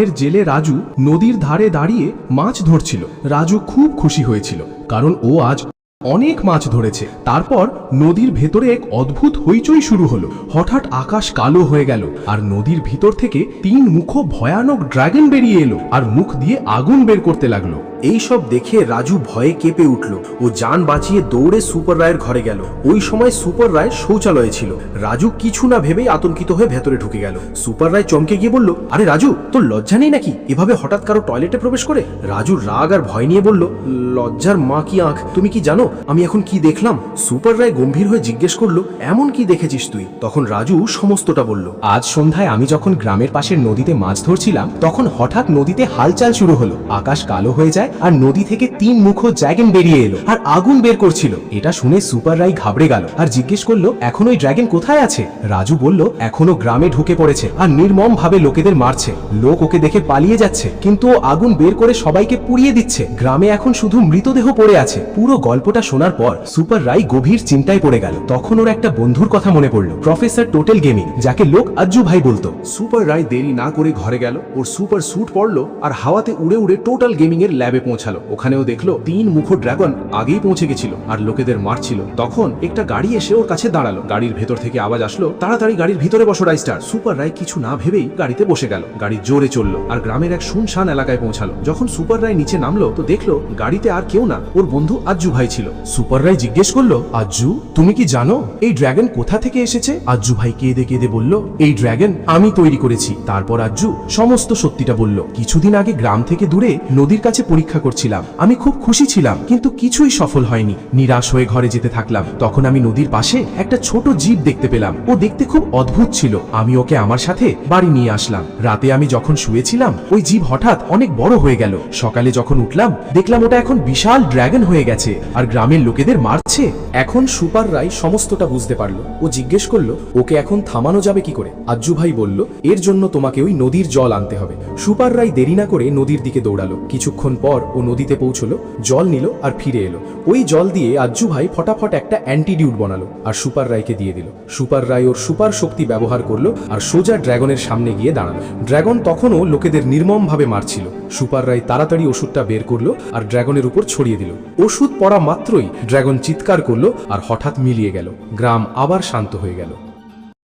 গ্রামের জেলে রাজু নদীর ধারে দাঁড়িয়ে মাছ ধরছিল। রাজু খুব খুশি হয়েছিল, কারণ ও আজ অনেক মাছ ধরেছে। তারপর নদীর ভেতরে এক অদ্ভুত হইচই শুরু হলো। হঠাৎ আকাশ কালো হয়ে গেল, আর নদীর ভিতর থেকে 3 মুখ ভয়ানক ড্রাগন বেরিয়ে এলো আর মুখ দিয়ে আগুন বের করতে লাগলো। এই সব দেখে রাজু ভয়ে কেঁপে উঠল। ও জান বাঁচিয়ে দৌড়ে সুপার রায়ের ঘরে গেল। ওই সময় সুপার রায় শৌচালয়ে ছিল। রাজু কিছু না ভেবেই আতঙ্কিত হয়ে ভেতরে ঢুকে গেল। সুপার রায় চমকে গিয়ে বলল, আরে রাজু, তোর লজ্জা নেই নাকি এভাবে হঠাৎ কারো টয়লেটে প্রবেশ করে? রাজু রাগ আর ভয় নিয়ে বলল, লজ্জার মা কি আঁখ, তুমি কি জানো আমি এখন কি দেখলাম? সুপার রায় গম্ভীর হয়ে জিজ্ঞেস করলো, এমন কি দেখেছিস তুই? তখন রাজু সমস্তটা বলল। আজ সন্ধ্যায় আমি যখন গ্রামের পাশের নদীতে মাছ ধরছিলাম, তখন হঠাৎ নদীতে হালচাল শুরু হলো। আকাশ কালো হয়ে যায় আর নদী থেকে 3 মুখ ড্রাগন বেরিয়ে এলো আর আগুন বের করছিল। এটা শুনে সুপার রাই ঘাবড়ে গেল আর জিজ্ঞেস করলো, এখন ওই ড্রাগন কোথায় আছে? রাজু বলল, এখনো গ্রামে ঢুকে পড়েছে আর নির্মম ভাবে লোকেদের মারছে। লোক ওকে দেখে পালিয়ে যাচ্ছে, কিন্তু ও আগুন বের করে সবাইকে পুড়িয়ে দিচ্ছে। গ্রামে এখন শুধু মৃতদেহ পড়ে আছে। পুরো গল্পটা শোনার পর সুপার রাই গভীর চিন্তায় পড়ে গেল। তখন ওর একটা বন্ধুর কথা মনে পড়লো, প্রফেসর টোটাল গেমিং, যাকে লোক আজ্জু ভাই বলতো। সুপার রায় দেরি না করে ঘরে গেল, ওর সুপার স্যুট পরলো আর হাওয়াতে উড়ে উড়ে টোটাল গেমিং এর ল্যাবে পৌঁছালো। ওখানেও দেখলো 3 মুখ ড্রাগন আগেই পৌঁছে গেছিল আর লোকেদের মারছিল। তখন একটা গাড়ি এসে ওর কাছে দাঁড়ালো। গাড়ির ভেতর থেকে আওয়াজ আসলো, তাড়াতাড়ি গাড়ির ভিতরে বসো রাইস্টার। সুপার রায় কিছু না ভেবেই গাড়িতে বসে গেল। গাড়ি জোরে চললো আর গ্রামের এক শুনশান এলাকায় পৌঁছালো। যখন সুপার রায় নিচে নামলো তো দেখলো গাড়িতে আর কেউ না, ওর বন্ধু আজ্জু ভাই ছিল। সুপার রাই জিজ্ঞেস করলো, আজ্জু, তুমি কি জানো এই ড্রাগন কোথা থেকে এসেছে? আজ্জু ভাই কেঁদে কেঁদে বলল, এই ড্রাগন আমি তৈরি করেছি। তারপর আজ্জু সমস্ত সত্যিটা বলল। কিছুদিন আগে গ্রাম থেকে দূরে নদীর কাছে পরীক্ষা করছিলাম। আমি খুব খুশি ছিলাম, কিন্তু কিছুই সফল হয়নি। নিরাশ হয়ে ঘরে যেতে থাকলাম। তখন আমি নদীর পাশে একটা ছোট জীব দেখতে পেলাম। ও দেখতে খুব অদ্ভুত ছিল। আমি ওকে আমার সাথে বাড়ি নিয়ে আসলাম। রাতে আমি যখন শুয়েছিলাম, ওই জীব হঠাৎ অনেক বড় হয়ে গেল। সকালে যখন উঠলাম, দেখলাম ওটা এখন বিশাল ড্রাগন হয়ে গেছে আর গ্রামের লোকেদের মারছে। এখন সুপার রায় সমস্তটা বুঝতে পারলো। ও জিজ্ঞেস করলো, ওকে এখন থামানো যাবে কি করে? আজ্জু ভাই বলল, এর জন্য তোমাকে ওই নদীর জল আনতে হবে। সুপার রায় দেরি না করে নদীর দিকে দৌড়ালো। কিছুক্ষণ পর ও নদীতে পৌঁছলো, জল নিল আর ফিরে এলো। ওই জল দিয়ে আজ্জু ভাই ফটাফট একটা অ্যান্টিডিউট বানালো আর সুপার রায়কে দিয়ে দিল। সুপার রায় ওর সুপার শক্তি ব্যবহার করলো আর সোজা ড্রাগনের সামনে গিয়ে দাঁড়ালো। ড্রাগন তখনও লোকেদের নির্মম ভাবে মারছিল। সুপার রায় তাড়াতাড়ি ওষুধটা বের করলো আর ড্রাগনের উপর ছড়িয়ে দিল। ওষুধ পড়া মাত্রই ড্রাগন চিৎকার করলো আর হঠাৎ মিলিয়ে গেল। গ্রাম আবার শান্ত হয়ে গেল।